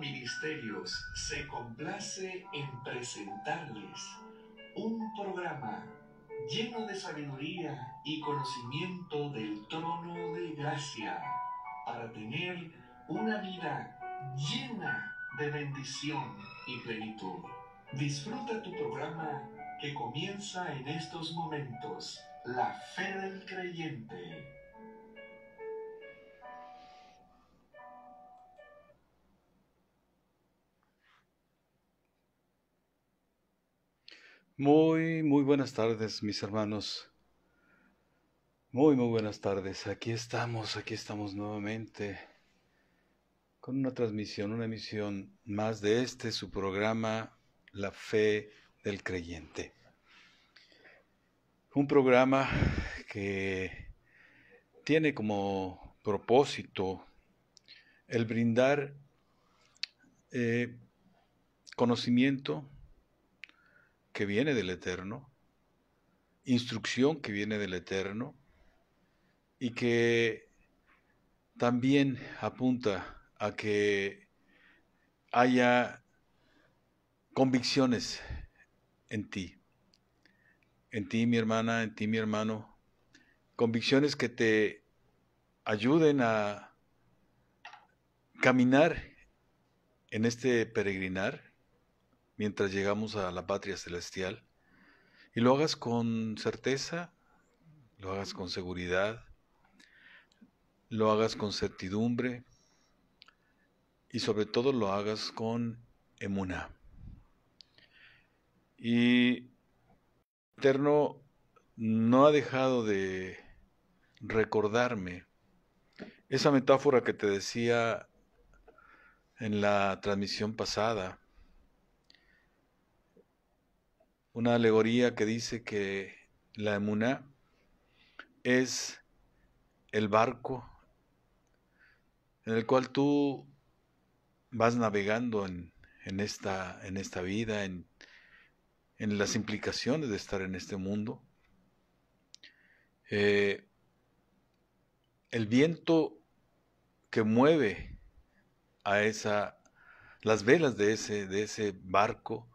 Ministerios se complace en presentarles un programa lleno de sabiduría y conocimiento del trono de gracia para tener una vida llena de bendición y plenitud. Disfruta tu programa que comienza en estos momentos, La Fe del Creyente. Muy buenas tardes, mis hermanos. Muy buenas tardes. Aquí estamos nuevamente con una transmisión, una emisión más de su programa, La Fe del Creyente. Un programa que tiene como propósito el brindar conocimiento que viene del Eterno, instrucción que viene del Eterno, y que también apunta a que haya convicciones en ti, mi hermana, en ti, mi hermano, convicciones que te ayuden a caminar en este peregrinar mientras llegamos a la patria celestial, y lo hagas con certeza, lo hagas con seguridad, lo hagas con certidumbre, y sobre todo lo hagas con emuná. Y Eterno no ha dejado de recordarme esa metáfora que te decía en la transmisión pasada, una alegoría que dice que la emuná es el barco en el cual tú vas navegando en esta vida, en las implicaciones de estar en este mundo. El viento que mueve a las velas de ese barco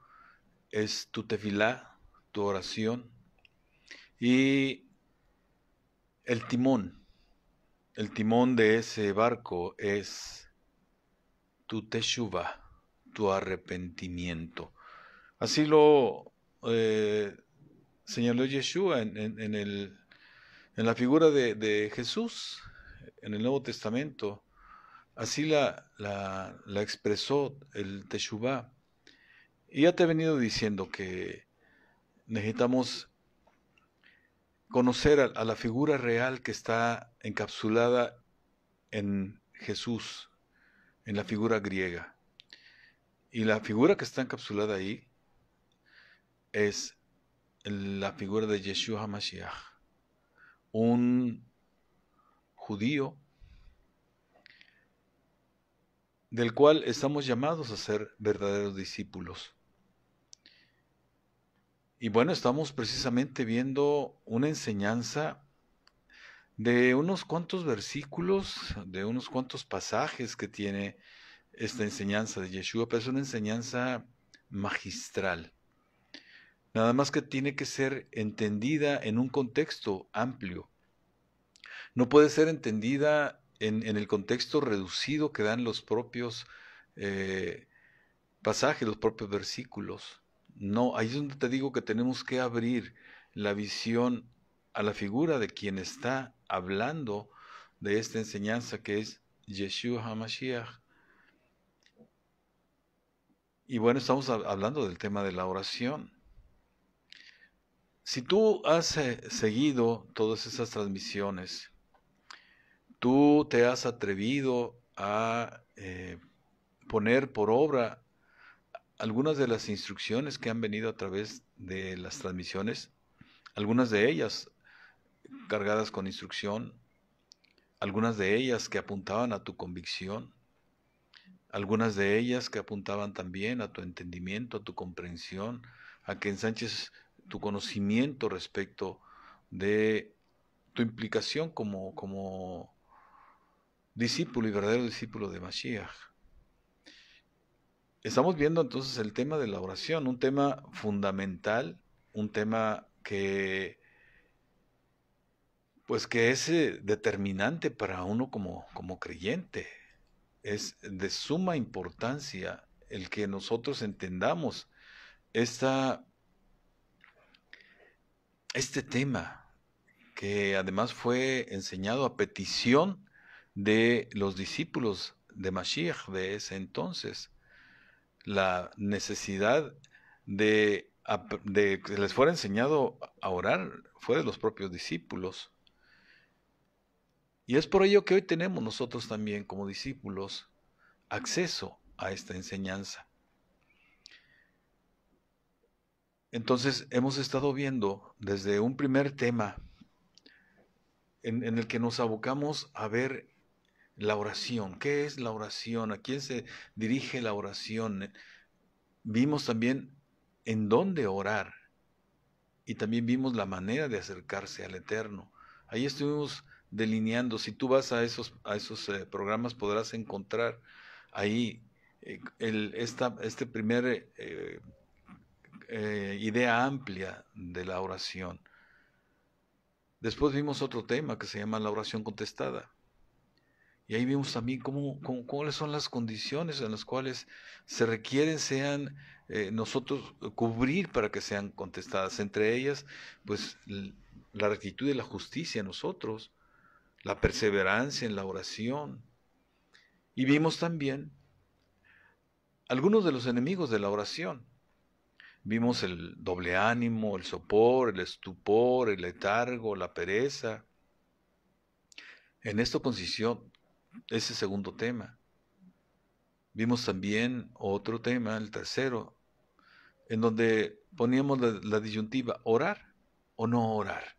es tu tefilá, tu oración, y el timón de ese barco es tu teshuvah, tu arrepentimiento. Así lo señaló Yeshua en la figura de Jesús en el Nuevo Testamento. Así la expresó el teshuvah. Y ya te he venido diciendo que necesitamos conocer a la figura real que está encapsulada en Jesús, en la figura griega. Y la figura que está encapsulada ahí es la figura de Yeshua HaMashiach, un judío del cual estamos llamados a ser verdaderos discípulos. Y bueno, estamos precisamente viendo una enseñanza de unos cuantos versículos, de unos cuantos pasajes que tiene esta enseñanza de Yeshua, pero es una enseñanza magistral. Nada más que tiene que ser entendida en un contexto amplio. No puede ser entendida en el contexto reducido que dan los propios pasajes, los propios versículos. No, ahí es donde te digo que tenemos que abrir la visión a la figura de quien está hablando de esta enseñanza, que es Yeshua HaMashiach. Y bueno, estamos hablando del tema de la oración. Si tú has seguido todas esas transmisiones, tú te has atrevido a poner por obra algunas de las instrucciones que han venido a través de las transmisiones, algunas de ellas cargadas con instrucción, algunas de ellas que apuntaban a tu convicción, algunas de ellas que apuntaban también a tu entendimiento, a tu comprensión, a que ensanches tu conocimiento respecto de tu implicación como discípulo y verdadero discípulo de Mashiach. estamos viendo entonces el tema de la oración, un tema fundamental, un tema que pues que es determinante para uno como creyente. Es de suma importancia el que nosotros entendamos esta, este tema, que además fue enseñado a petición de los discípulos de Mashiach de ese entonces. La necesidad de que les fuera enseñado a orar fue de los propios discípulos. Y es por ello que hoy tenemos nosotros también como discípulos acceso a esta enseñanza. Entonces hemos estado viendo desde un primer tema en el que nos abocamos a ver la oración. ¿Qué es la oración? ¿A quién se dirige la oración? Vimos también en dónde orar y también vimos la manera de acercarse al Eterno. Ahí estuvimos delineando. Si tú vas a esos programas podrás encontrar ahí este primer idea amplia de la oración. Después vimos otro tema que se llama la oración contestada. Y ahí vimos también cuáles son las condiciones en las cuales se requieren nosotros cubrir para que sean contestadas. Entre ellas, pues la rectitud y la justicia en nosotros, la perseverancia en la oración. Y vimos también algunos de los enemigos de la oración. Vimos el doble ánimo, el sopor, el estupor, el letargo, la pereza. En esto consistió ese segundo tema. Vimos también otro tema, el tercero, en donde poníamos la disyuntiva, ¿orar o no orar?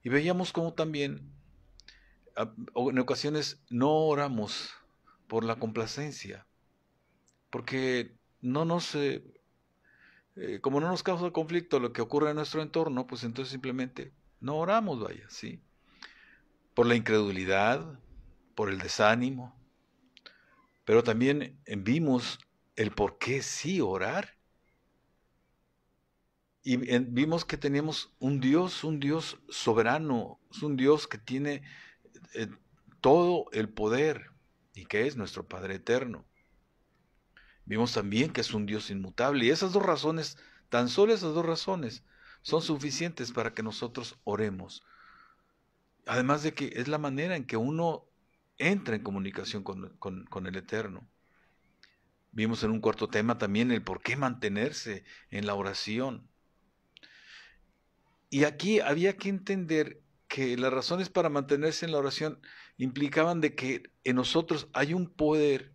Y veíamos cómo también en ocasiones no oramos por la complacencia, porque como no nos causa conflicto lo que ocurre en nuestro entorno, pues entonces simplemente no oramos, vaya, ¿sí? Por la incredulidad, por el desánimo, pero también vimos el por qué sí orar. Y vimos que teníamos un Dios soberano, es un Dios que tiene todo el poder y que es nuestro Padre eterno. Vimos también que es un Dios inmutable y esas dos razones, tan solo esas dos razones, son suficientes para que nosotros oremos. Además de que es la manera en que uno entra en comunicación con el Eterno. Vimos en un cuarto tema también el por qué mantenerse en la oración. Y aquí había que entender que las razones para mantenerse en la oración implicaban de que en nosotros hay un poder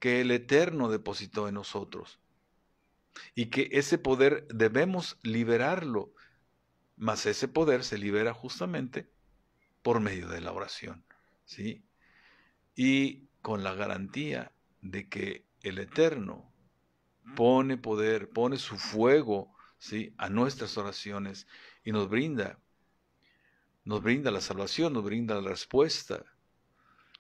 que el Eterno depositó en nosotros y que ese poder debemos liberarlo, mas ese poder se libera justamente por medio de la oración, ¿sí? Y con la garantía de que el Eterno pone poder, pone su fuego, ¿sí?, a nuestras oraciones y nos brinda la salvación, nos brinda la respuesta.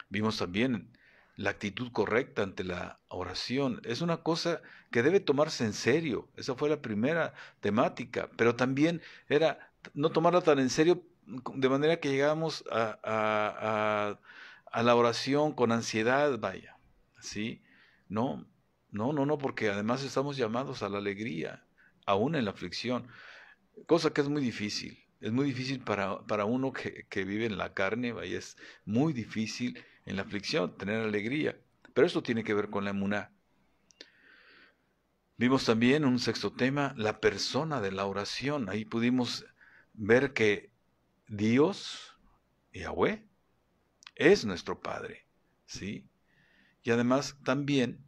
Vimos también la actitud correcta ante la oración. Es una cosa que debe tomarse en serio. Esa fue la primera temática, pero también era no tomarla tan en serio de manera que llegamos a la oración con ansiedad, vaya, ¿sí? No, porque además estamos llamados a la alegría, aún en la aflicción, cosa que es muy difícil. Es muy difícil para uno que vive en la carne, vaya, es muy difícil en la aflicción tener alegría. Pero esto tiene que ver con la emuná. Vimos también un sexto tema, la persona de la oración. Ahí pudimos ver que Dios, Yahweh, es nuestro Padre, ¿sí? Y además también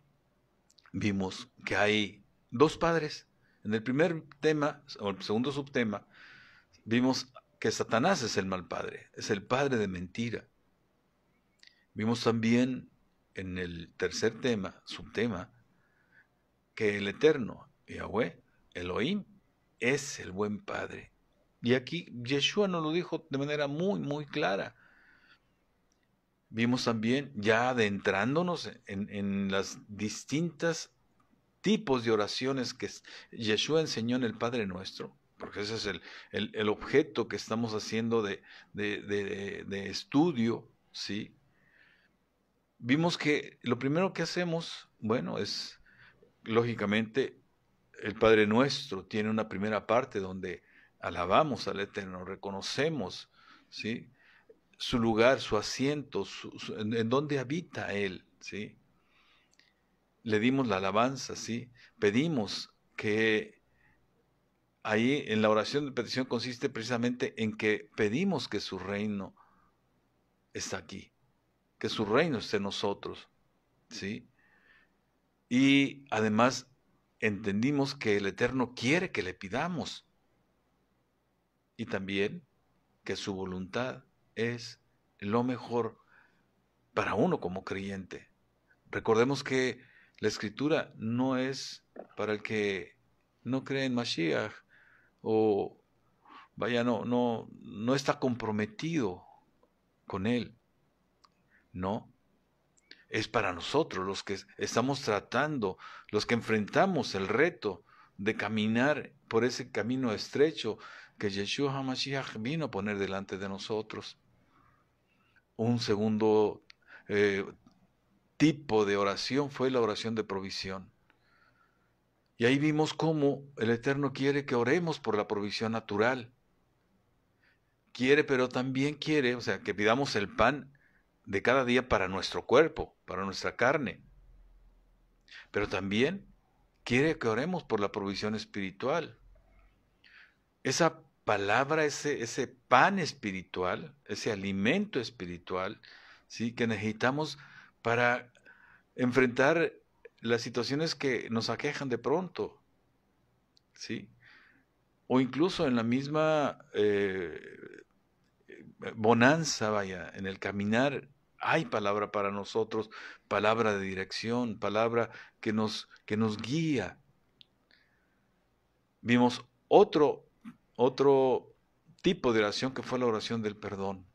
vimos que hay dos padres. En el primer tema, o el segundo subtema, vimos que Satanás es el mal padre, es el padre de mentira. Vimos también en el tercer tema, subtema, que el Eterno, Yahweh, Elohim, es el buen padre. Y aquí Yeshua nos lo dijo de manera muy, muy clara. Vimos también, ya adentrándonos en las distintas tipos de oraciones que Yeshua enseñó en el Padre Nuestro, porque ese es el objeto que estamos haciendo de estudio, ¿sí? Vimos que lo primero que hacemos, bueno, es lógicamente el Padre Nuestro tiene una primera parte donde alabamos al Eterno, reconocemos, ¿sí?, su lugar, su asiento, en donde habita Él, ¿sí? Le dimos la alabanza, ¿sí? Pedimos que ahí en la oración de petición consiste precisamente en que pedimos que su reino está aquí, que su reino esté en nosotros, ¿sí? Y además entendimos que el Eterno quiere que le pidamos y también que su voluntad es lo mejor para uno como creyente. Recordemos que la Escritura no es para el que no cree en Mashiach o vaya, no está comprometido con Él. No, es para nosotros los que estamos tratando, los que enfrentamos el reto de caminar por ese camino estrecho que Yeshua HaMashiach vino a poner delante de nosotros. Un segundo tipo de oración fue la oración de provisión. Y ahí vimos cómo el Eterno quiere que oremos por la provisión natural. Quiere, pero también quiere, o sea, que pidamos el pan de cada día para nuestro cuerpo, para nuestra carne. Pero también quiere que oremos por la provisión espiritual. Esa palabra, ese pan espiritual, ese alimento espiritual, ¿sí?, que necesitamos para enfrentar las situaciones que nos aquejan de pronto, ¿sí? O incluso en la misma bonanza, vaya, en el caminar, hay palabra para nosotros, palabra de dirección, palabra que nos guía. Vimos otro tipo de oración que fue la oración del perdón.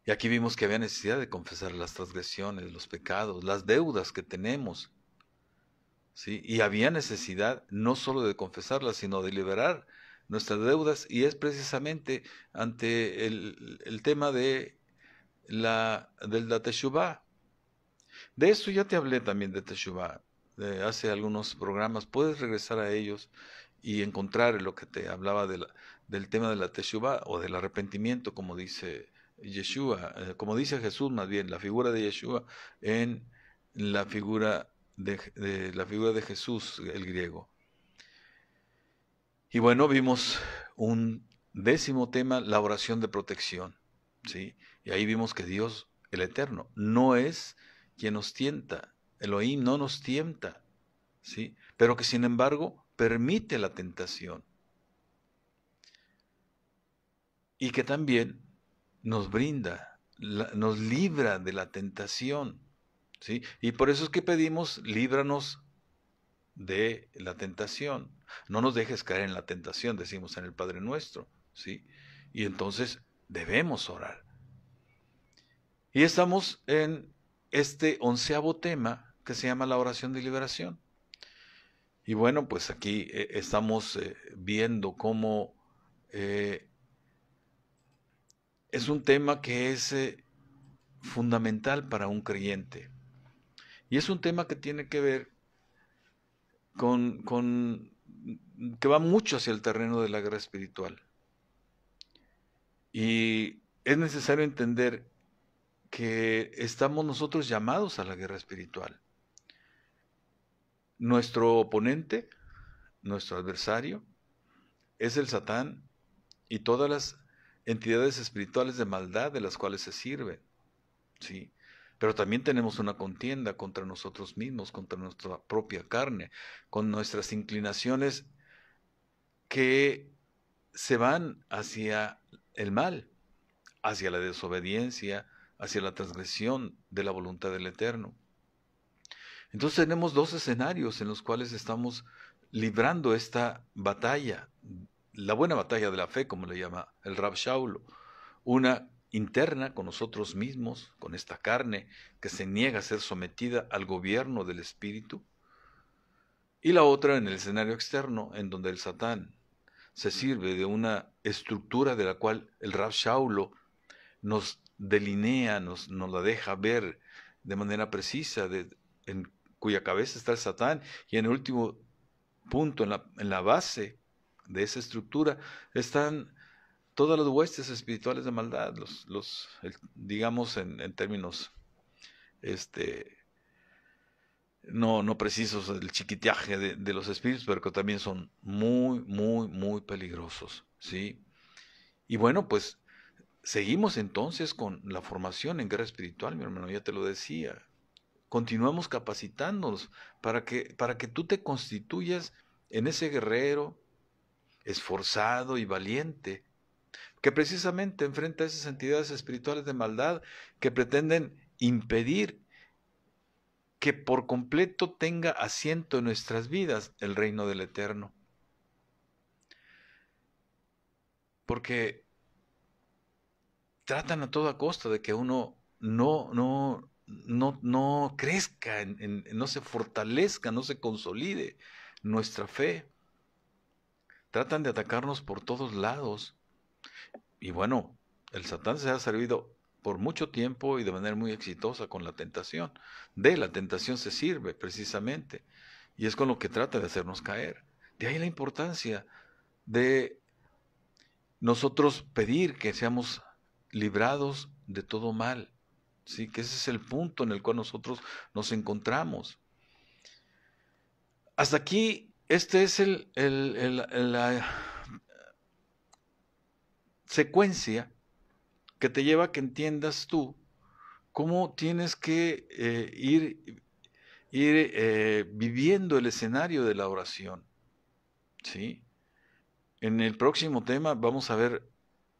Y aquí vimos que había necesidad de confesar las transgresiones, los pecados, las deudas que tenemos, ¿sí? Y había necesidad no solo de confesarlas, sino de liberar nuestras deudas, y es precisamente ante el tema de la Teshuvah. De esto ya te hablé también de Teshuvah, hace algunos programas, puedes regresar a ellos y encontrar lo que te hablaba del tema de la Teshuvah o del arrepentimiento, como dice Yeshua, como dice Jesús más bien, la figura de Yeshua en la figura de Jesús, el griego. Y bueno, vimos un décimo tema, la oración de protección, ¿sí? Y ahí vimos que Dios, el Eterno, no es quien nos tienta, Elohim no nos tienta, ¿sí? Pero que sin embargo permite la tentación. Y que también nos brinda, nos libra de la tentación, ¿sí? Y por eso es que pedimos, líbranos de la tentación. No nos dejes caer en la tentación, decimos en el Padre Nuestro, ¿sí? Y entonces debemos orar. Y estamos en este 11º tema que se llama la oración de liberación. Y bueno, pues aquí estamos viendo cómo es un tema que es fundamental para un creyente. Y es un tema que tiene que ver que va mucho hacia el terreno de la guerra espiritual. Y es necesario entender que estamos nosotros llamados a la guerra espiritual. Nuestro oponente, nuestro adversario, es el Satán y todas las entidades espirituales de maldad de las cuales se sirven, ¿sí? Pero también tenemos una contienda contra nosotros mismos, contra nuestra propia carne, con nuestras inclinaciones que se van hacia el mal, hacia la desobediencia, hacia la transgresión de la voluntad del Eterno. Entonces tenemos dos escenarios en los cuales estamos librando esta batalla, la buena batalla de la fe, como le llama el Rab Shaulo. Una interna con nosotros mismos, con esta carne que se niega a ser sometida al gobierno del espíritu, y la otra en el escenario externo, en donde el Satán se sirve de una estructura de la cual el Rav Shaulo nos delinea, nos la deja ver de manera precisa, en cuya cabeza está el Satán, y en el último punto, en la base de esa estructura, están todas las huestes espirituales de maldad, digamos en términos no precisos, el chiquiteaje de los espíritus, pero que también son muy, muy, muy peligrosos, ¿sí? Y bueno, pues seguimos entonces con la formación en guerra espiritual, mi hermano, ya te lo decía. Continuamos capacitándonos para que tú te constituyas en ese guerrero esforzado y valiente, que precisamente enfrenta a esas entidades espirituales de maldad que pretenden impedir que por completo tenga asiento en nuestras vidas el reino del Eterno. Porque tratan a toda costa de que uno no crezca, no se fortalezca, no se consolide nuestra fe. Tratan de atacarnos por todos lados. Y bueno, el Satán se ha servido por mucho tiempo y de manera muy exitosa con la tentación. De la tentación se sirve precisamente. Y es con lo que trata de hacernos caer. De ahí la importancia de nosotros pedir que seamos librados de todo mal. ¿Sí? Que ese es el punto en el cual nosotros nos encontramos. Hasta aquí, este es la secuencia que te lleva a que entiendas tú cómo tienes que ir viviendo el escenario de la oración. ¿Sí? En el próximo tema vamos a ver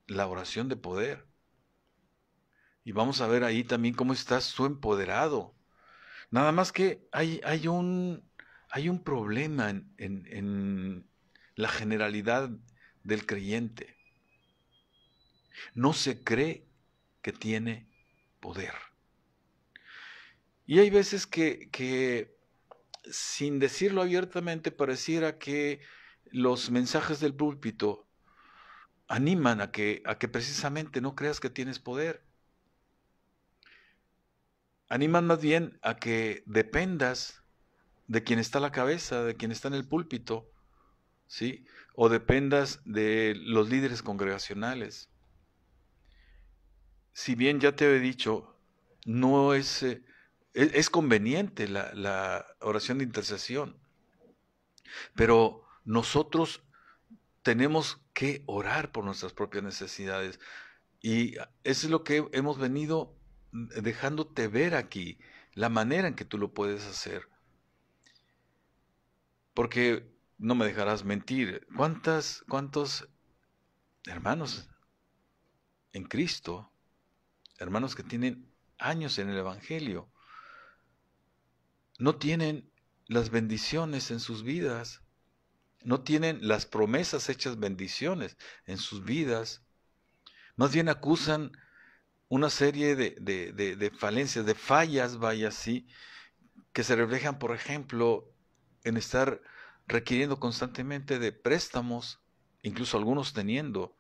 la oración de poder. Y vamos a ver ahí también cómo estás tú empoderado. Nada más que hay un problema en la generalidad del creyente. No se cree que tiene poder. Y hay veces que sin decirlo abiertamente pareciera que los mensajes del púlpito animan a que precisamente no creas que tienes poder. Animan más bien a que dependas de quien está a la cabeza, de quien está en el púlpito, ¿sí? O dependas de los líderes congregacionales. Si bien ya te he dicho, no es conveniente la oración de intercesión, pero nosotros tenemos que orar por nuestras propias necesidades. Y eso es lo que hemos venido dejándote ver aquí, la manera en que tú lo puedes hacer. Porque no me dejarás mentir, ¿cuántos hermanos en Cristo, hermanos que tienen años en el Evangelio, no tienen las bendiciones en sus vidas, no tienen las promesas hechas bendiciones en sus vidas, más bien acusan una serie de falencias, de fallas, vaya así, que se reflejan, por ejemplo, en estar requiriendo constantemente de préstamos, incluso algunos teniendo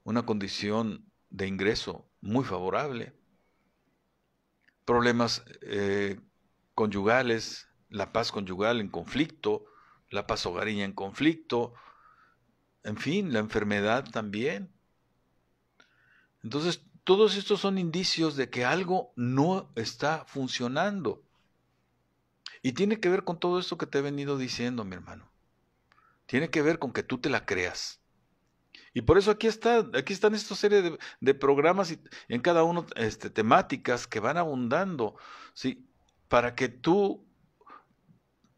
una condición de ingreso muy favorable, problemas conyugales, la paz conyugal en conflicto, la paz hogareña en conflicto, en fin, la enfermedad también. Entonces, todos estos son indicios de que algo no está funcionando. Y tiene que ver con todo esto que te he venido diciendo, mi hermano. Tiene que ver con que tú te la creas. Y por eso aquí están esta serie de programas y en cada uno temáticas que van abundando, ¿sí? Para que tú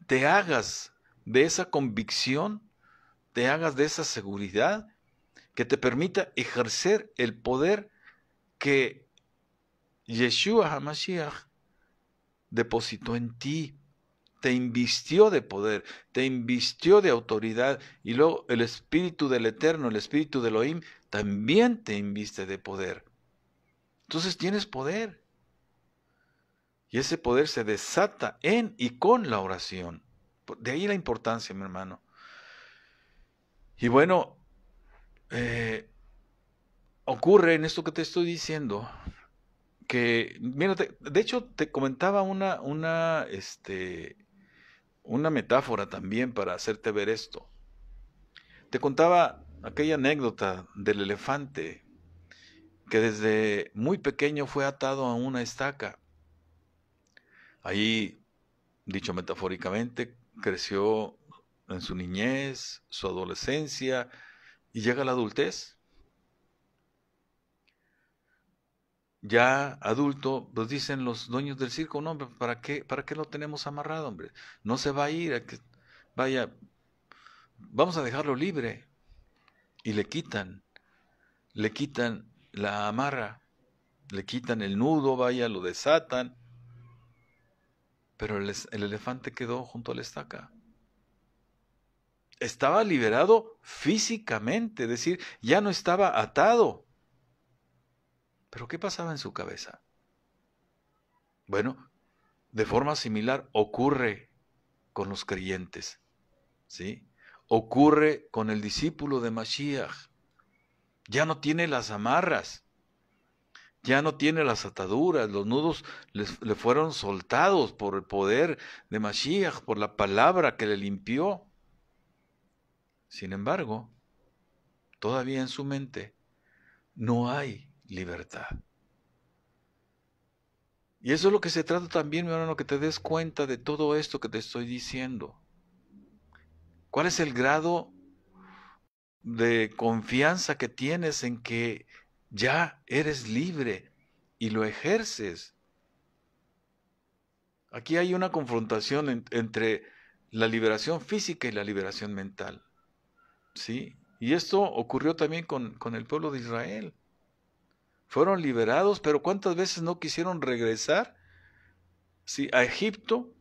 te hagas de esa convicción, te hagas de esa seguridad que te permita ejercer el poder que Yeshua HaMashiach depositó en ti, te invistió de poder, te invistió de autoridad, y luego el Espíritu del Eterno, el Espíritu de Elohim, también te inviste de poder. Entonces tienes poder. Y ese poder se desata en y con la oración. De ahí la importancia, mi hermano. Y bueno, ocurre en esto que te estoy diciendo, que, mira, de hecho te comentaba una metáfora también para hacerte ver esto. Te contaba aquella anécdota del elefante que desde muy pequeño fue atado a una estaca. Ahí, dicho metafóricamente, creció en su niñez, su adolescencia y llega a la adultez. Ya adulto, pues dicen los dueños del circo, no, hombre, para qué lo tenemos amarrado, hombre? No se va a ir, vaya, vamos a dejarlo libre. Y le quitan la amarra, le quitan el nudo, vaya, lo desatan, pero el elefante quedó junto a la estaca. Estaba liberado físicamente, es decir, ya no estaba atado. Pero ¿qué pasaba en su cabeza? Bueno, de forma similar ocurre con los creyentes, ¿sí? Ocurre con el discípulo de Mashiach. Ya no tiene las amarras, ya no tiene las ataduras, los nudos le fueron soltados por el poder de Mashiach, por la palabra que le limpió. Sin embargo, todavía en su mente no hay libertad. Y eso es lo que se trata también, mi hermano, que te des cuenta de todo esto que te estoy diciendo. ¿Cuál es el grado de confianza que tienes en que ya eres libre y lo ejerces? Aquí hay una confrontación entre la liberación física y la liberación mental, ¿sí? Y esto ocurrió también con el pueblo de Israel. Fueron liberados, pero ¿cuántas veces no quisieron regresar, sí, a Egipto?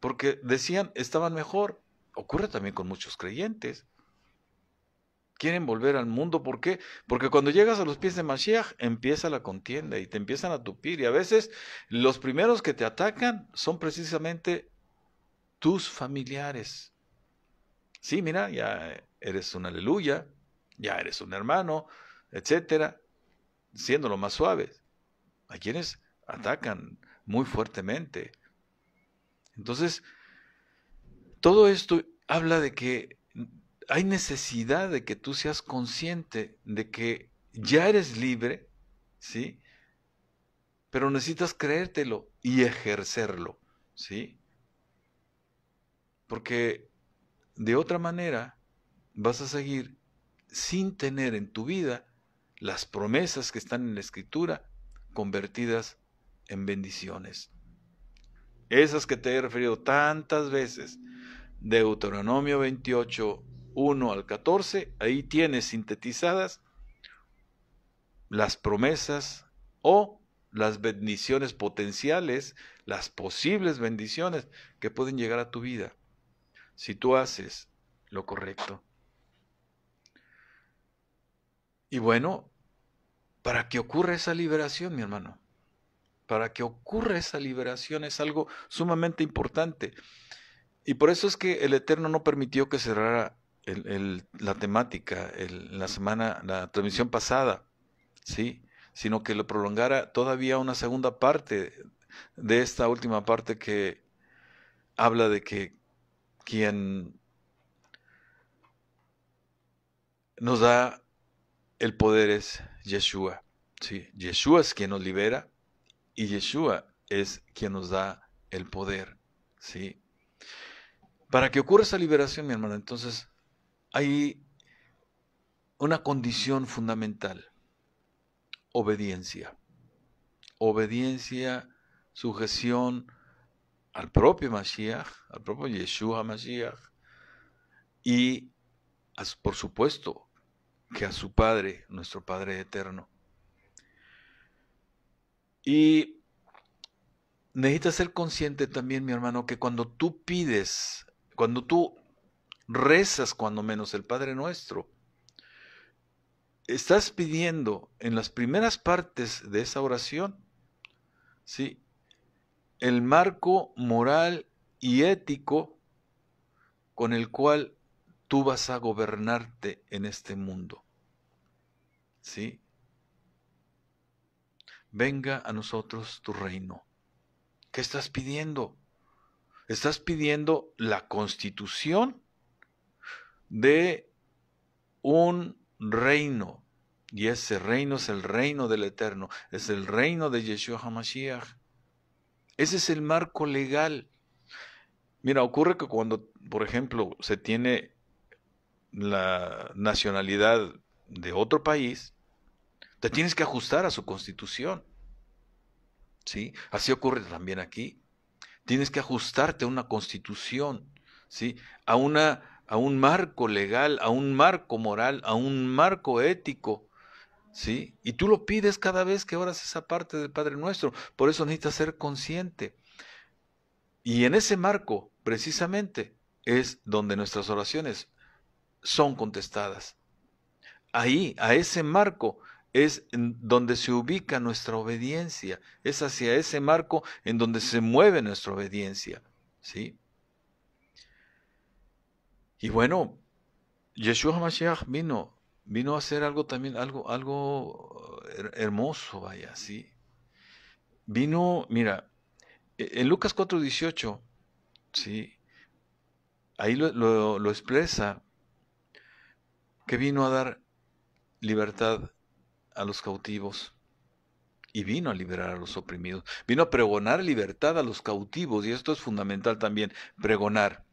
Porque decían, estaban mejor. Ocurre también con muchos creyentes. Quieren volver al mundo, ¿por qué? Porque cuando llegas a los pies de Mashiach empieza la contienda y te empiezan a tupir. Y a veces los primeros que te atacan son precisamente tus familiares. Sí, mira, ya eres un aleluya, ya eres un hermano, etcétera, siendo lo más suaves. Hay quienes atacan muy fuertemente. Entonces, todo esto habla de que hay necesidad de que tú seas consciente de que ya eres libre, ¿sí? Pero necesitas creértelo y ejercerlo, ¿sí? Porque de otra manera vas a seguir sin tener en tu vida las promesas que están en la Escritura convertidas en bendiciones. Esas que te he referido tantas veces, Deuteronomio 28, 1 al 14, ahí tienes sintetizadas las promesas o las bendiciones potenciales, las posibles bendiciones que pueden llegar a tu vida si tú haces lo correcto. Y bueno, para que ocurra esa liberación, mi hermano, para que ocurra esa liberación es algo sumamente importante. Y por eso es que el Eterno no permitió que cerrara la temática, la transmisión pasada, ¿sí? Sino que lo prolongara todavía una segunda parte de esta última parte que habla de que quien nos da el poder es Yeshua, ¿sí? Yeshua es quien nos libera y Yeshua es quien nos da el poder, ¿sí? Para que ocurra esa liberación, mi hermano, entonces hay una condición fundamental: obediencia. Obediencia, sujeción al propio Mashiach, al propio Yeshua Mashiach, y por supuesto que a su Padre, nuestro Padre eterno. Y necesitas ser consciente también, mi hermano, que cuando tú pides, cuando tú rezas cuando menos el Padre Nuestro, estás pidiendo en las primeras partes de esa oración, ¿sí?, el marco moral y ético con el cual tú vas a gobernarte en este mundo, ¿sí? Venga a nosotros tu reino. ¿Qué estás pidiendo? Estás pidiendo la constitución de un reino, y ese reino es el reino del Eterno, es el reino de Yeshua HaMashiach. Ese es el marco legal. Mira, ocurre que cuando, por ejemplo, se tiene la nacionalidad de otro país, te tienes que ajustar a su constitución, ¿sí? Así ocurre también aquí. Tienes que ajustarte a una constitución, ¿sí? A un marco legal, a un marco moral, a un marco ético, ¿sí? Y tú lo pides cada vez que oras esa parte del Padre Nuestro. Por eso necesitas ser consciente. Y en ese marco, precisamente, es donde nuestras oraciones son contestadas. Ahí, a ese marco, es en donde se ubica nuestra obediencia. Es hacia ese marco en donde se mueve nuestra obediencia, ¿sí? Y bueno, Yeshua HaMashiach vino a hacer algo también, algo hermoso, vaya, ¿sí? Vino, mira, en Lucas 4:18, ¿sí? Ahí lo expresa, que vino a dar libertad a los cautivos y vino a liberar a los oprimidos. Vino a pregonar libertad a los cautivos, y esto es fundamental también, pregonar.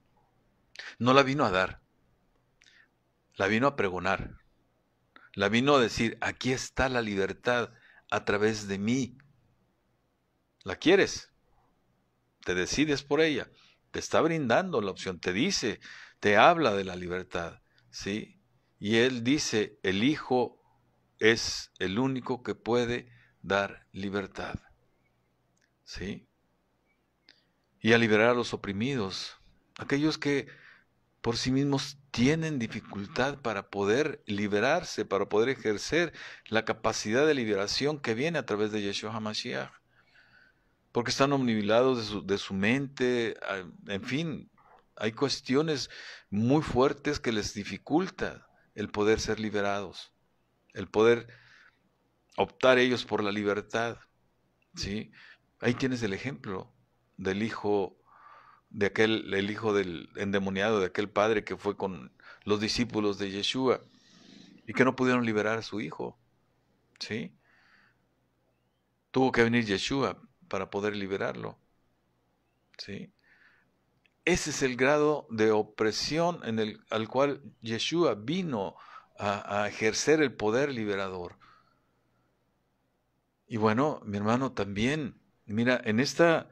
No la vino a dar, la vino a pregonar. La vino a decir, aquí está la libertad a través de mí. ¿La quieres? Te decides por ella. Te está brindando la opción, te dice, te habla de la libertad, ¿sí? Y él dice, el Hijo es el único que puede dar libertad, ¿sí? Y a liberar a los oprimidos, aquellos que por sí mismos tienen dificultad para poder liberarse, para poder ejercer la capacidad de liberación que viene a través de Yeshua HaMashiach, porque están omnibilados de su mente, en fin, hay cuestiones muy fuertes que les dificulta el poder ser liberados, el poder optar ellos por la libertad, ¿sí? Ahí tienes el ejemplo del hijo el hijo del endemoniado, de aquel padre que fue con los discípulos de Yeshua y que no pudieron liberar a su hijo, ¿sí? Tuvo que venir Yeshua para poder liberarlo, ¿sí? Ese es el grado de opresión al cual Yeshua vino a ejercer el poder liberador. Y bueno, mi hermano, también, mira, en esta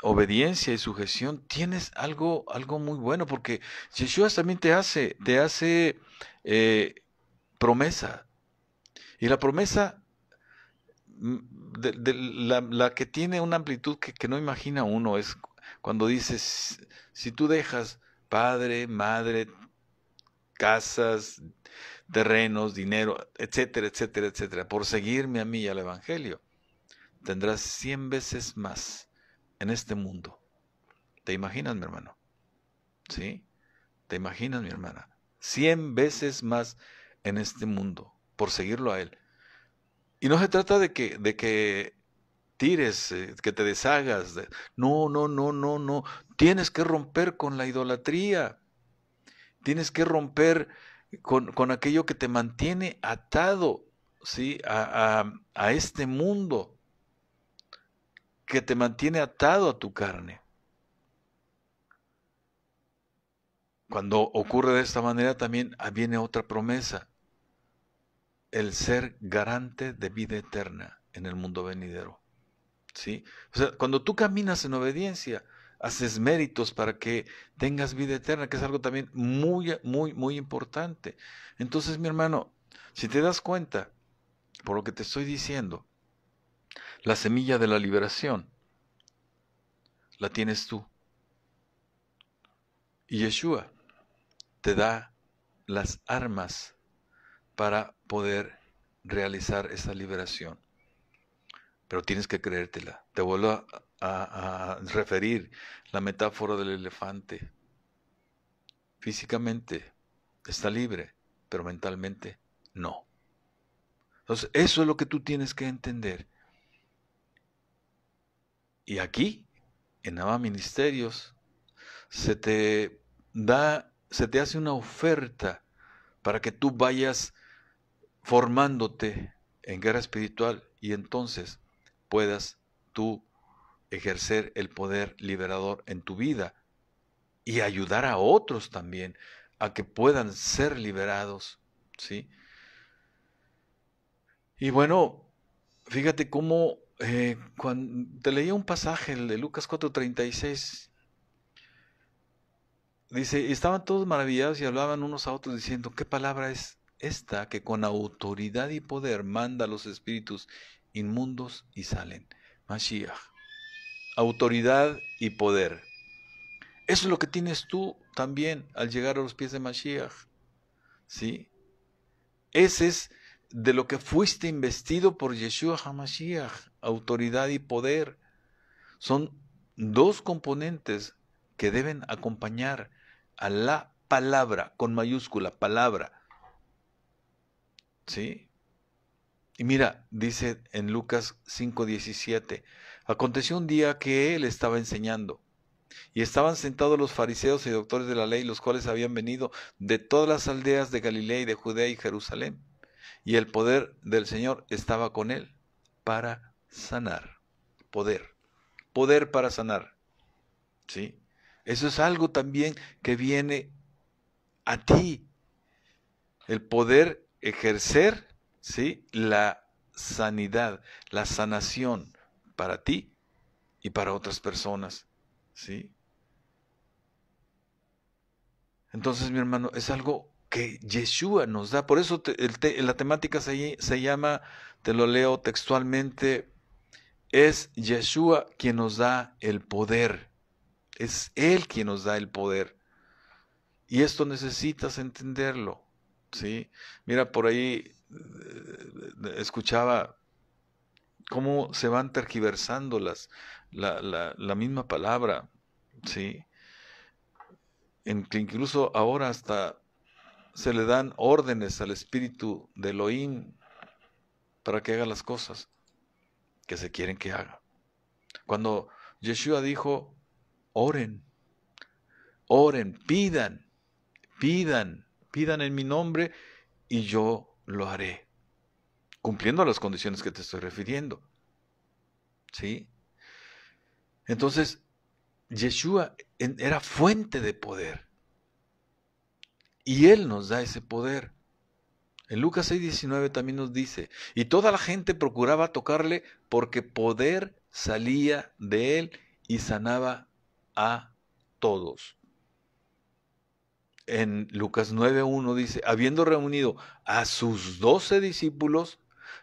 obediencia y sujeción tienes algo muy bueno, porque Yeshua también te hace eh, promesa. Y la promesa, la que tiene una amplitud que no imagina uno, es cuando dices, si tú dejas padre, madre, casas, terrenos, dinero, etcétera, etcétera, etcétera, por seguirme a mí y al Evangelio, tendrás 100 veces más en este mundo. ¿Te imaginas, mi hermano? ¿Sí? ¿Te imaginas, mi hermana? 100 veces más en este mundo por seguirlo a Él. Y no se trata de que tires, que te deshagas. No, no, no, no, no. Tienes que romper con la idolatría. Tienes que romper con aquello que te mantiene atado, ¿sí? A este mundo, que te mantiene atado a tu carne. Cuando ocurre de esta manera también viene otra promesa, el ser garante de vida eterna en el mundo venidero, ¿sí? O sea, cuando tú caminas en obediencia, haces méritos para que tengas vida eterna, que es algo también muy, muy, muy importante. Entonces, mi hermano, si te das cuenta, por lo que te estoy diciendo, la semilla de la liberación la tienes tú. Y Yeshua te da las armas para poder realizar esa liberación. Pero tienes que creértela. Te vuelvo a referir la metáfora del elefante. Físicamente está libre, pero mentalmente no. Entonces, eso es lo que tú tienes que entender. Y aquí, en Nava Ministerios, se te hace una oferta para que tú vayas formándote en guerra espiritual y entonces puedas tú ejercer el poder liberador en tu vida y ayudar a otros también a que puedan ser liberados, ¿sí? Y bueno, fíjate cómo cuando te leía un pasaje, el de Lucas 4:36, dice, estaban todos maravillados y hablaban unos a otros diciendo, ¿qué palabra es esta que con autoridad y poder manda a los espíritus inmundos y salen? Mashiach. Autoridad y poder. Eso es lo que tienes tú también al llegar a los pies de Mashiach, ¿sí? Ese es de lo que fuiste investido por Yeshua HaMashiach, autoridad y poder. Son dos componentes que deben acompañar a la palabra, con mayúscula, palabra. ¿Sí? Y mira, dice en Lucas 5:17, aconteció un día que él estaba enseñando, y estaban sentados los fariseos y doctores de la ley, los cuales habían venido de todas las aldeas de Galilea y de Judea y Jerusalén. Y el poder del Señor estaba con él para sanar. Poder para sanar. ¿Sí? Eso es algo también que viene a ti. El poder ejercer, ¿sí?, la sanidad, la sanación para ti y para otras personas. ¿Sí? Entonces, mi hermano, es algo que Yeshua nos da. Por eso la temática se llama, te lo leo textualmente, es Yeshua quien nos da el poder. Es Él quien nos da el poder. Y esto necesitas entenderlo. ¿Sí? Mira, por ahí escuchaba cómo se van tergiversando la misma palabra. ¿Sí? Que incluso ahora hasta se le dan órdenes al espíritu de Elohim para que haga las cosas que se quieren que haga. Cuando Yeshua dijo, oren, pidan en mi nombre y yo lo haré, cumpliendo las condiciones que te estoy refiriendo. ¿Sí? Entonces, Yeshua era fuente de poder. Y Él nos da ese poder. En Lucas 6:19 también nos dice, y toda la gente procuraba tocarle porque poder salía de Él y sanaba a todos. En Lucas 9:1 dice, habiendo reunido a sus 12 discípulos,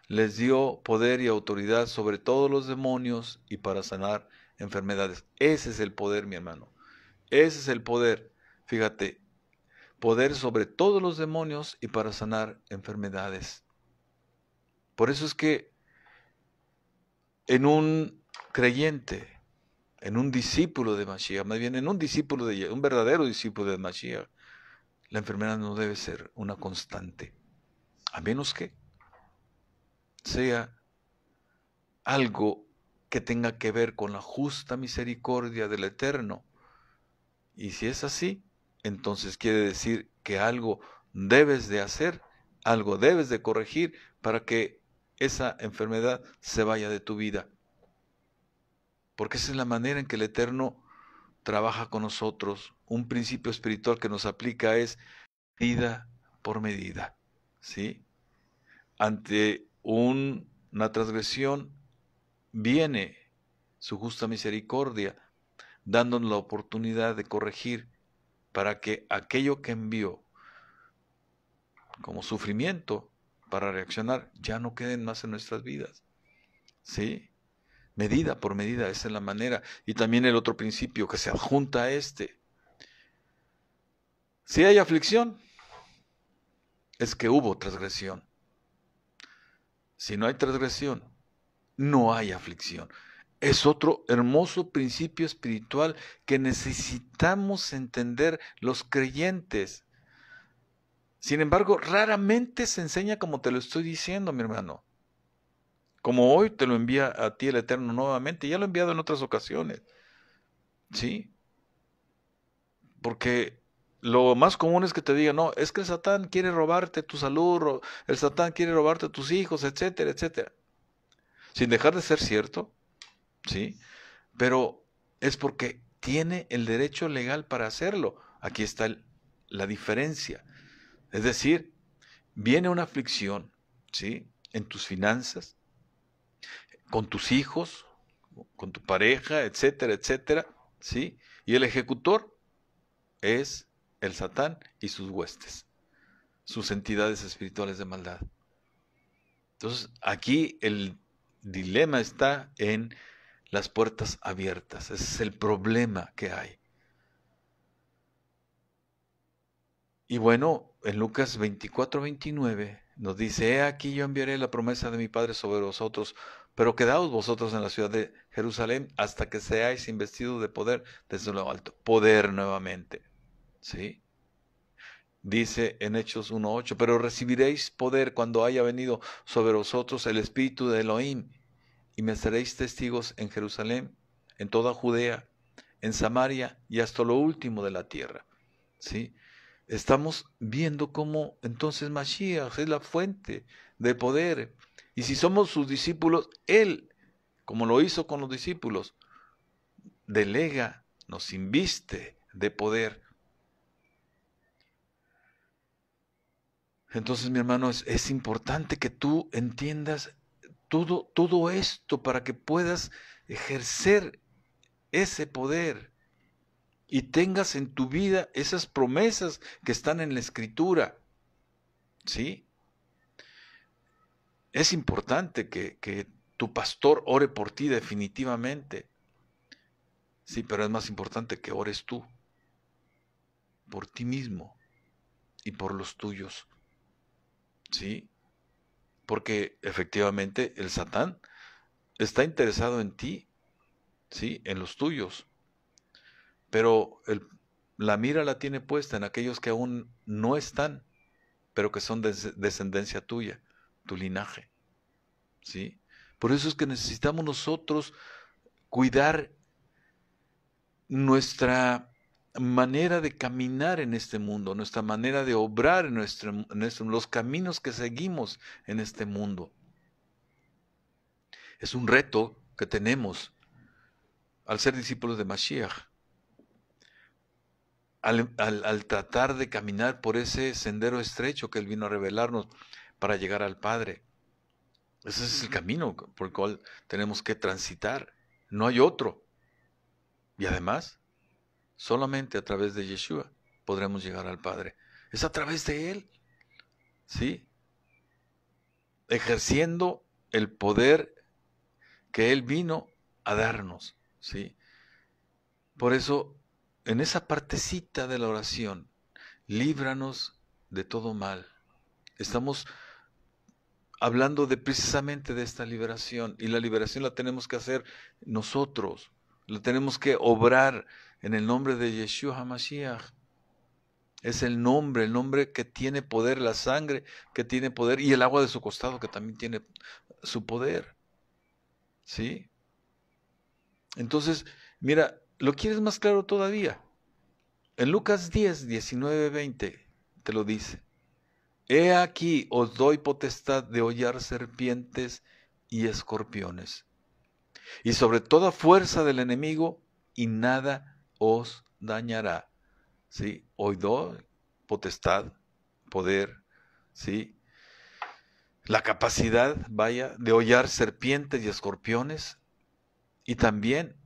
les dio poder y autoridad sobre todos los demonios y para sanar enfermedades. Ese es el poder, mi hermano. Ese es el poder. Fíjate, poder sobre todos los demonios y para sanar enfermedades. Por eso es que en un creyente, en un discípulo de Mashiach, más bien en un verdadero discípulo de Mashiach, la enfermedad no debe ser una constante, a menos que sea algo que tenga que ver con la justa misericordia del Eterno. Y si es así, entonces quiere decir que algo debes de hacer, algo debes de corregir para que esa enfermedad se vaya de tu vida. Porque esa es la manera en que el Eterno trabaja con nosotros. Un principio espiritual que nos aplica es medida por medida. ¿Sí? Ante una transgresión viene su justa misericordia, dándonos la oportunidad de corregir para que aquello que envió como sufrimiento para reaccionar ya no queden más en nuestras vidas. ¿Sí? Medida por medida, esa es la manera. Y también el otro principio que se adjunta a este. Si hay aflicción, es que hubo transgresión. Si no hay transgresión, no hay aflicción. Es otro hermoso principio espiritual que necesitamos entender los creyentes. Sin embargo, raramente se enseña como te lo estoy diciendo, mi hermano. Como hoy te lo envía a ti el Eterno nuevamente, ya lo he enviado en otras ocasiones. ¿Sí? Porque lo más común es que te digan, no, es que el Satán quiere robarte tu salud, el Satán quiere robarte tus hijos, etcétera, etcétera. Sin dejar de ser cierto, ¿sí? Pero es porque tiene el derecho legal para hacerlo. Aquí está la diferencia. Es decir, viene una aflicción, ¿sí? En tus finanzas, con tus hijos, con tu pareja, etcétera, etcétera, ¿sí? Y el ejecutor es el Satán y sus huestes, sus entidades espirituales de maldad. Entonces, aquí el dilema está en las puertas abiertas. Ese es el problema que hay. Y bueno, en Lucas 24:29 nos dice, he aquí yo enviaré la promesa de mi Padre sobre vosotros, pero quedaos vosotros en la ciudad de Jerusalén hasta que seáis investidos de poder desde lo alto. Poder nuevamente, ¿sí? Dice en Hechos 1:8, pero recibiréis poder cuando haya venido sobre vosotros el Espíritu de Elohim, y me seréis testigos en Jerusalén, en toda Judea, en Samaria y hasta lo último de la tierra. ¿Sí? Estamos viendo cómo entonces Mashiach es la fuente de poder. Y si somos sus discípulos, Él, como lo hizo con los discípulos, delega, nos inviste de poder. Entonces, mi hermano, es importante que tú entiendas todo esto para que puedas ejercer ese poder y tengas en tu vida esas promesas que están en la Escritura. ¿Sí? Es importante que tu pastor ore por ti definitivamente. Sí, pero es más importante que ores tú, por ti mismo y por los tuyos. ¿Sí? Porque efectivamente el Satán está interesado en ti, ¿sí? En los tuyos. Pero la mira la tiene puesta en aquellos que aún no están, pero que son descendencia tuya, tu linaje. ¿Sí? Por eso es que necesitamos nosotros cuidar nuestra manera de caminar en este mundo, nuestra manera de obrar en los caminos que seguimos en este mundo. Es un reto que tenemos al ser discípulos de Mashiach, al tratar de caminar por ese sendero estrecho que Él vino a revelarnos para llegar al Padre. Ese es el camino por el cual tenemos que transitar. No hay otro. Y además, solamente a través de Yeshua podremos llegar al Padre. Es a través de Él, ¿sí? Ejerciendo el poder que Él vino a darnos, ¿sí? Por eso, en esa partecita de la oración, líbranos de todo mal. Estamos hablando precisamente de esta liberación, y la liberación la tenemos que hacer nosotros, la tenemos que obrar en el nombre de Yeshua HaMashiach. Es el nombre que tiene poder, la sangre que tiene poder, y el agua de su costado que también tiene su poder. ¿Sí? Entonces, mira, ¿lo quieres más claro todavía? En Lucas 10, 19, 20 te lo dice. He aquí os doy potestad de hollar serpientes y escorpiones, y sobre toda fuerza del enemigo, y nada os dañará. ¿Sí? Hoy doy potestad, poder, ¿sí? La capacidad, vaya, de hollar serpientes y escorpiones, y también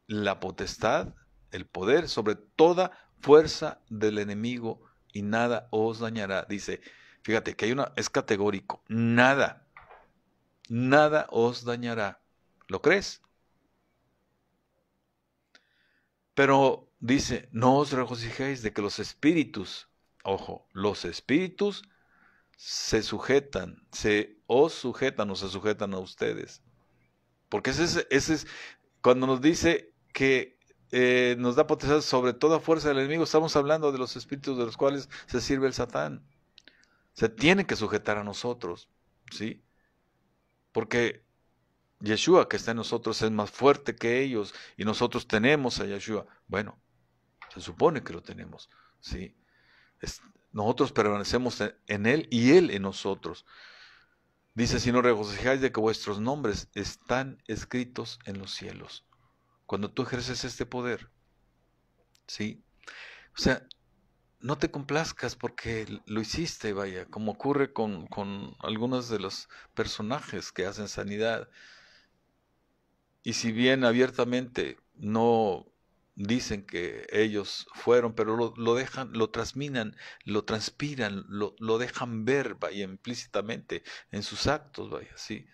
la potestad, el poder sobre toda fuerza del enemigo, y nada os dañará. Dice, fíjate que es categórico, nada os dañará. ¿Lo crees? Pero dice, no os regocijéis de que los espíritus, ojo, los espíritus se sujetan, os sujetan o se sujetan a ustedes. Porque ese es cuando nos dice que nos da potestad sobre toda fuerza del enemigo, estamos hablando de los espíritus de los cuales se sirve el Satán. Se tienen que sujetar a nosotros, ¿sí? Porque Yeshua que está en nosotros es más fuerte que ellos y nosotros tenemos a Yeshua. Bueno, se supone que lo tenemos, ¿sí? Nosotros permanecemos en Él y Él en nosotros. Dice, si no regocijáis de que vuestros nombres están escritos en los cielos. Cuando tú ejerces este poder, ¿sí? O sea, no te complazcas porque lo hiciste, vaya, como ocurre con algunos de los personajes que hacen sanidad. Y si bien abiertamente no dicen que ellos fueron, pero lo dejan, lo transminan, lo transpiran, lo dejan ver, vaya, implícitamente en sus actos, vaya, sí.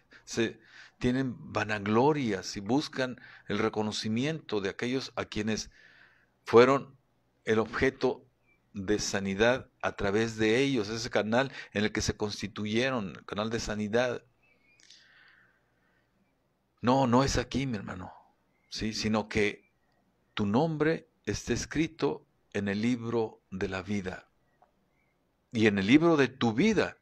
Tienen vanaglorias y buscan el reconocimiento de aquellos a quienes fueron el objeto de sanidad a través de ellos, ese canal en el que se constituyeron, el canal de sanidad. No es aquí, mi hermano, ¿sí? Sino que tu nombre está escrito en el libro de la vida. Y en el libro de tu vida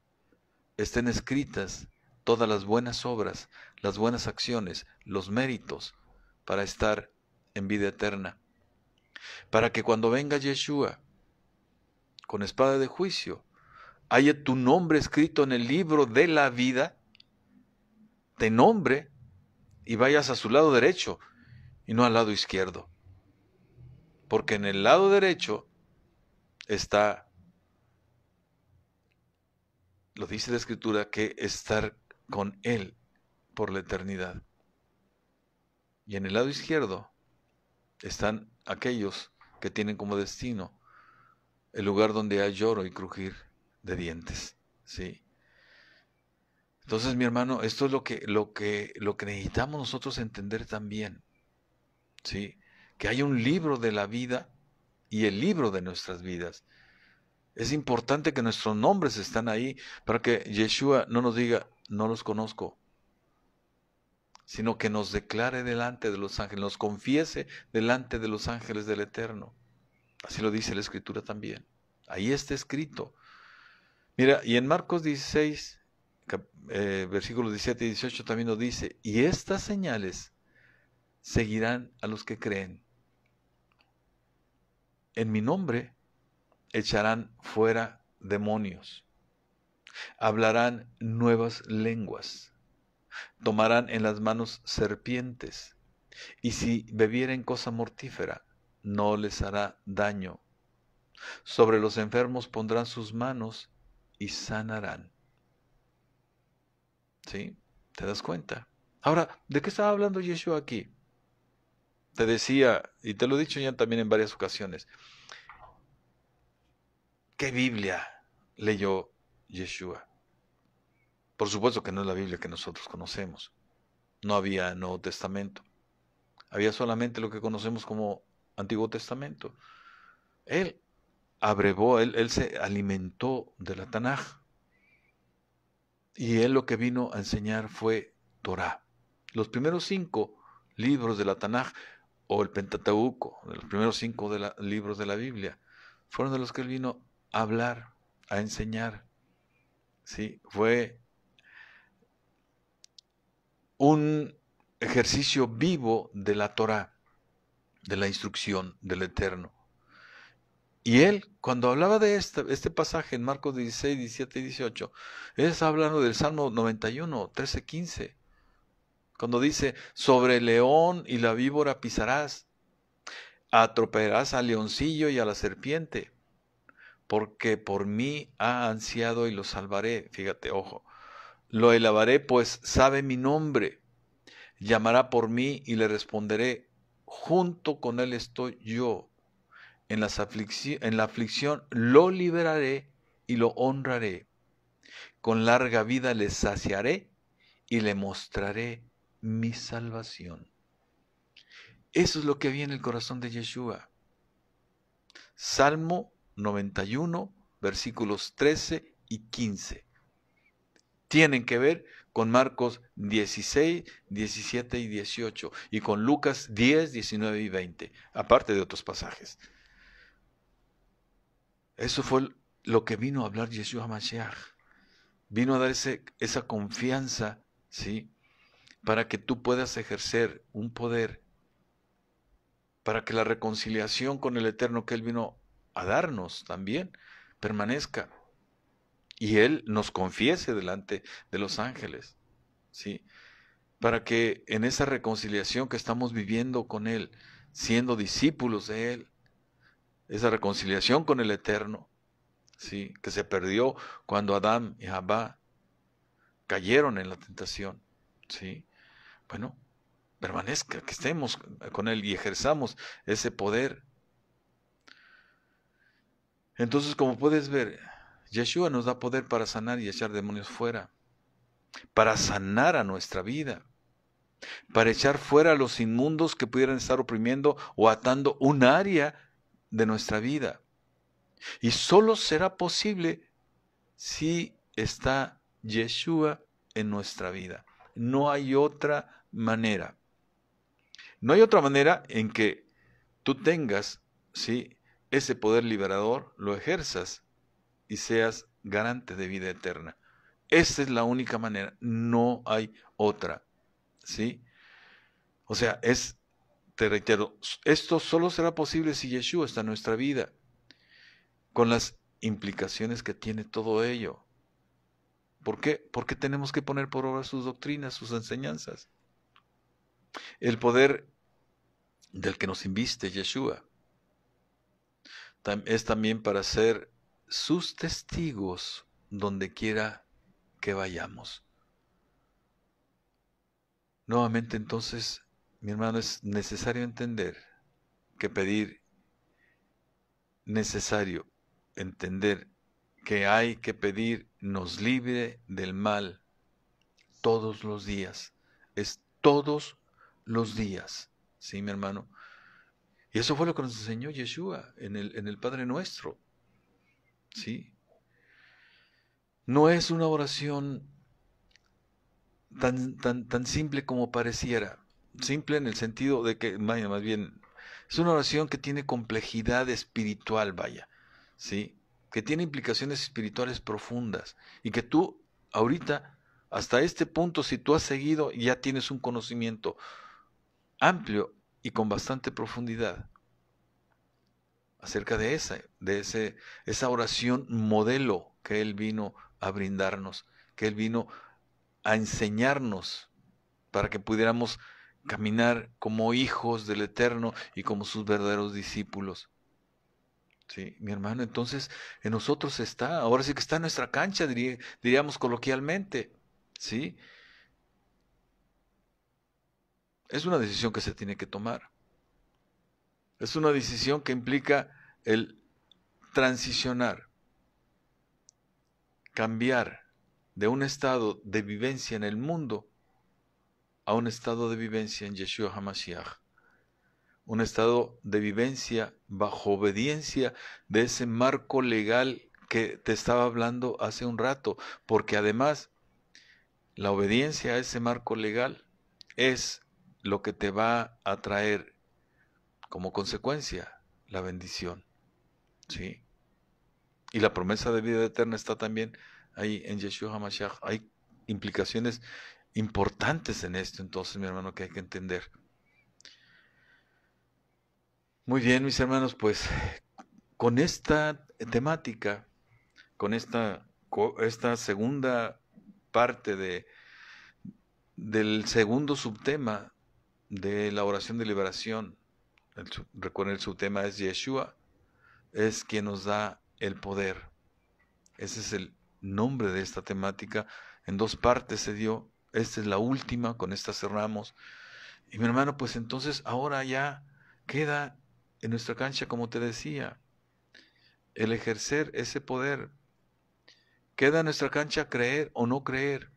estén escritas todas las buenas obras, las buenas acciones, los méritos para estar en vida eterna. Para que cuando venga Yeshua con espada de juicio, haya tu nombre escrito en el libro de la vida, te nombre y vayas a su lado derecho y no al lado izquierdo. Porque en el lado derecho está, lo dice la Escritura, que estar con Él por la eternidad. Y en el lado izquierdo están aquellos que tienen como destino el lugar donde hay lloro y crujir de dientes, ¿sí? Entonces, mi hermano, esto es lo que necesitamos nosotros entender también, ¿sí? Que hay un libro de la vida y el libro de nuestras vidas. Es importante que nuestros nombres están ahí para que Yeshua no nos diga, no los conozco, sino que nos declare delante de los ángeles, nos confiese delante de los ángeles del Eterno. Así lo dice la Escritura también. Ahí está escrito. Mira, y en Marcos 16, versículos 17 y 18 también nos dice, y estas señales seguirán a los que creen. En mi nombre echarán fuera demonios, hablarán nuevas lenguas, tomarán en las manos serpientes, y si bebieren cosa mortífera, no les hará daño. Sobre los enfermos pondrán sus manos y sanarán. ¿Sí? ¿Te das cuenta? Ahora, ¿de qué estaba hablando Yeshua aquí? Te decía, y te lo he dicho ya también en varias ocasiones, ¿qué Biblia leyó Yeshua? Por supuesto que no es la Biblia que nosotros conocemos. No había Nuevo Testamento. Había solamente lo que conocemos como Antiguo Testamento. Él abrevó, él se alimentó de la Tanaj. Y él lo que vino a enseñar fue Torah. Los primeros 5 libros de la Tanaj, o el Pentateuco, los primeros 5 libros de la Biblia, fueron de los que él vino a hablar, a enseñar. ¿Sí? Fue un ejercicio vivo de la Torah, de la instrucción del Eterno. Y él, cuando hablaba de este pasaje en Marcos 16, 17 y 18, él está hablando del Salmo 91, 13, 15, cuando dice, sobre el león y la víbora pisarás, atropellarás al leoncillo y a la serpiente, porque por mí ha ansiado y lo salvaré. Fíjate, ojo, lo alabaré, pues sabe mi nombre, llamará por mí y le responderé, junto con él estoy yo. En la aflicción lo liberaré y lo honraré. Con larga vida le saciaré y le mostraré mi salvación. Eso es lo que había en el corazón de Yeshua. Salmo 91, versículos 13 y 15. tienen que ver con Marcos 16, 17 y 18 y con Lucas 10, 19 y 20, aparte de otros pasajes. Eso fue lo que vino a hablar Yeshua Mashiach. Vino a dar esa confianza, ¿sí? Para que tú puedas ejercer un poder, para que la reconciliación con el Eterno que Él vino a darnos también permanezca. Y Él nos confiese delante de los ángeles, ¿sí? Para que en esa reconciliación que estamos viviendo con Él, siendo discípulos de Él, esa reconciliación con el Eterno, ¿sí? Que se perdió cuando Adán y Jabá cayeron en la tentación, ¿sí? Bueno, permanezca, que estemos con Él y ejerzamos ese poder. Entonces, como puedes ver, Yeshua nos da poder para sanar y echar demonios fuera, para sanar a nuestra vida, para echar fuera a los inmundos que pudieran estar oprimiendo o atando un área de nuestra vida. Y solo será posible si está Yeshua en nuestra vida. No hay otra manera. No hay otra manera en que tú tengas, ¿sí?, ese poder liberador, lo ejerzas y seas garante de vida eterna. Esa es la única manera, no hay otra, ¿sí? O sea, te reitero, esto solo será posible si Yeshua está en nuestra vida, con las implicaciones que tiene todo ello. ¿Por qué? Porque tenemos que poner por obra sus doctrinas, sus enseñanzas. El poder del que nos inviste Yeshua es también para ser sus testigos donde quiera que vayamos. Nuevamente entonces, mi hermano, es necesario entender que hay que pedir nos libre del mal todos los días. Es todos los días, ¿sí, mi hermano? Y eso fue lo que nos enseñó Yeshua en el Padre Nuestro, ¿sí? No es una oración tan simple como pareciera. Simple en el sentido de que, más bien, es una oración que tiene complejidad espiritual, vaya, ¿sí? Que tiene implicaciones espirituales profundas y que tú ahorita, hasta este punto, si tú has seguido, ya tienes un conocimiento amplio y con bastante profundidad acerca de esa oración modelo que Él vino a brindarnos, que Él vino a enseñarnos para que pudiéramos caminar como hijos del Eterno y como sus verdaderos discípulos. Sí, mi hermano, entonces en nosotros está, ahora sí que está en nuestra cancha, diríamos coloquialmente, ¿sí? Es una decisión que se tiene que tomar. Es una decisión que implica el transicionar, cambiar de un estado de vivencia en el mundo a un estado de vivencia en Yeshua HaMashiach. Un estado de vivencia bajo obediencia de ese marco legal que te estaba hablando hace un rato, porque además la obediencia a ese marco legal es lo que te va a traer como consecuencia la bendición, ¿sí? Y la promesa de vida eterna está también ahí en Yeshua HaMashiach. Hay implicaciones importantes en esto, entonces, mi hermano, que hay que entender. Muy bien, mis hermanos, pues con esta temática, con esta segunda parte del segundo subtema de la oración de liberación, recuerden, el subtema es Yeshua, es quien nos da el poder. Ese es el nombre de esta temática. En dos partes se dio. Esta es la última, con esta cerramos. Y mi hermano, pues entonces ahora ya queda en nuestra cancha, como te decía, el ejercer ese poder. Queda en nuestra cancha creer o no creer.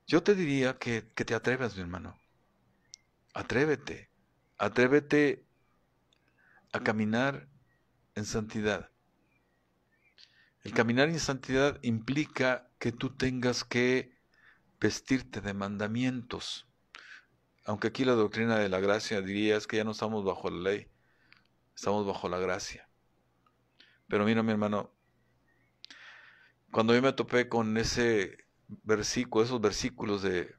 Yo te diría que te atrevas, mi hermano. Atrévete. Atrévete a caminar en santidad. El caminar en santidad implica que tú tengas que vestirte de mandamientos. Aunque aquí la doctrina de la gracia diría es que ya no estamos bajo la ley, estamos bajo la gracia. Pero mira, mi hermano, cuando yo me topé con ese versículo, esos versículos de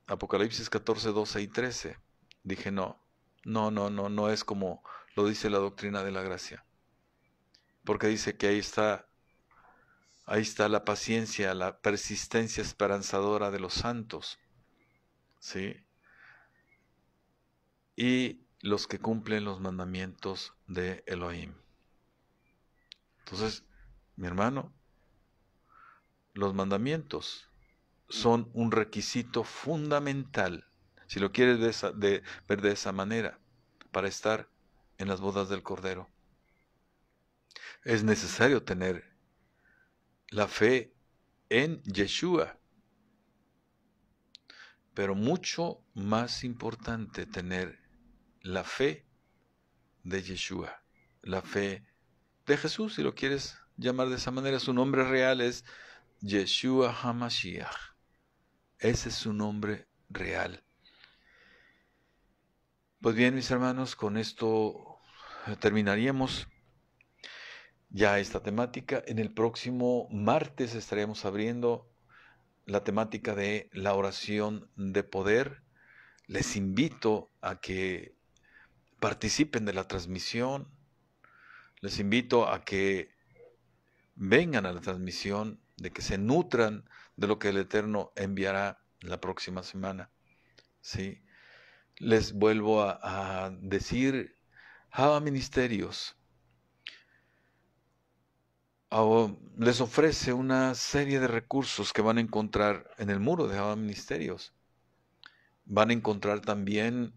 Apocalipsis 14, 12 y 13, dije no es como lo dice la doctrina de la gracia. Porque dice que ahí está la paciencia, la persistencia esperanzadora de los santos, ¿sí? Y los que cumplen los mandamientos de Elohim. Entonces, mi hermano, los mandamientos son un requisito fundamental, si lo quieres ver de esa manera, para estar en las bodas del Cordero. Es necesario tener la fe en Yeshua, pero mucho más importante tener la fe de Yeshua, la fe de Jesús, si lo quieres llamar de esa manera. Su nombre real es Yeshua HaMashiach. Ese es su nombre real. Pues bien, mis hermanos, con esto terminaríamos ya esta temática. En el próximo martes estaremos abriendo la temática de la oración de poder. Les invito a que participen de la transmisión. Les invito a que vengan a la transmisión, de que se nutran de lo que el Eterno enviará la próxima semana. ¿Sí? Les vuelvo a decir, Java Ministerios les ofrece una serie de recursos que van a encontrar en el muro de Java Ministerios. Van a encontrar también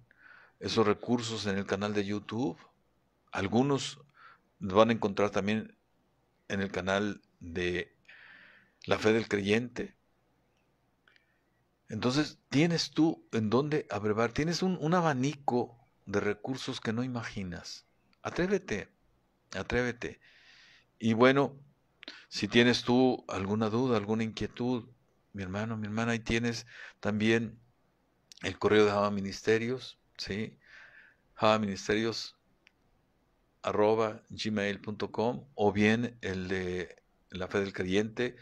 esos recursos en el canal de YouTube. Algunos van a encontrar también en el canal de La Fe del Creyente. Entonces, tienes tú en dónde abrevar, tienes un abanico de recursos que no imaginas. Atrévete, atrévete. Y bueno, si tienes tú alguna duda, alguna inquietud, mi hermano, mi hermana, ahí tienes también el correo de Java Ministerios, ¿sí? javaministerios@gmail.com, o bien el de La Fe del Creyente,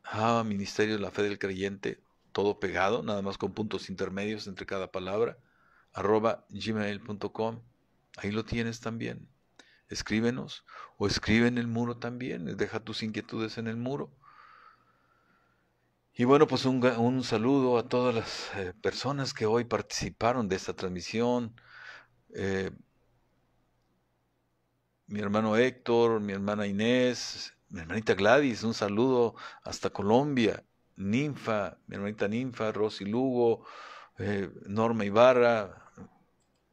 Java Ministerios, La Fe del Creyente, todo pegado, nada más con puntos intermedios entre cada palabra, @gmail.com. Ahí lo tienes también. Escríbenos o escribe en el muro también. Deja tus inquietudes en el muro. Y bueno, pues un saludo a todas las personas que hoy participaron de esta transmisión. Mi hermano Héctor, mi hermana Inés, mi hermanita Gladys, un saludo hasta Colombia. Ninfa, mi hermanita Ninfa, Rosy Lugo, Norma Ibarra,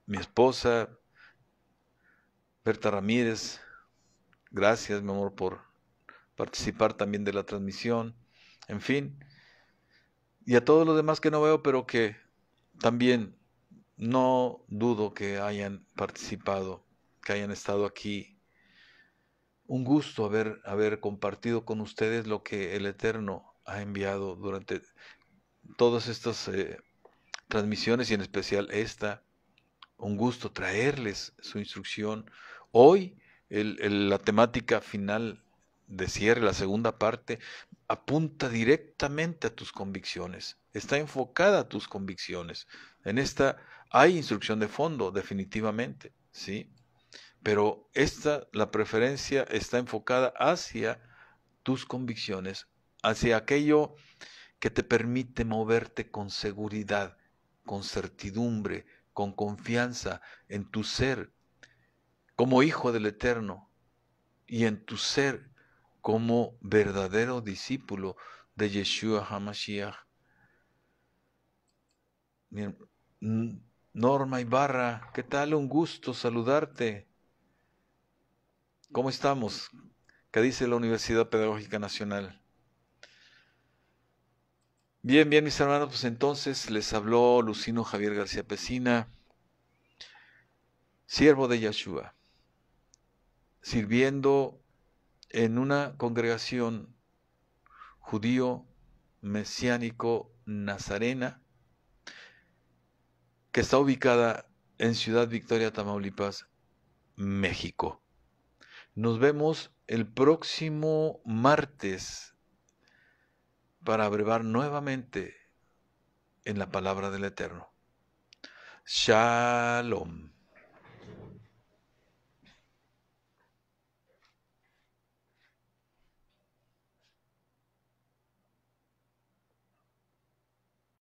mi esposa, Berta Ramírez. Gracias, mi amor, por participar también de la transmisión. En fin, y a todos los demás que no veo, pero que también no dudo que hayan participado, que hayan estado aquí. Un gusto haber compartido con ustedes lo que el Eterno ha enviado durante todas estas transmisiones, y en especial esta. Un gusto traerles su instrucción. Hoy la temática final de cierre, la segunda parte, apunta directamente a tus convicciones, está enfocada a tus convicciones. En esta hay instrucción de fondo, definitivamente, ¿sí? Pero la preferencia está enfocada hacia tus convicciones, hacia aquello que te permite moverte con seguridad, con certidumbre, con confianza en tu ser como hijo del Eterno y en tu ser como verdadero discípulo de Yeshua HaMashiach. Norma Ibarra, ¿qué tal? Un gusto saludarte. ¿Cómo estamos? ¿Qué dice la Universidad Pedagógica Nacional? Bien, bien, mis hermanos, pues entonces les habló Lucino Javier García Pesina, siervo de Yeshua, sirviendo en una congregación judío, mesiánico, nazarena, que está ubicada en Ciudad Victoria, Tamaulipas, México. Nos vemos el próximo martes para brevar nuevamente en la palabra del Eterno. Shalom.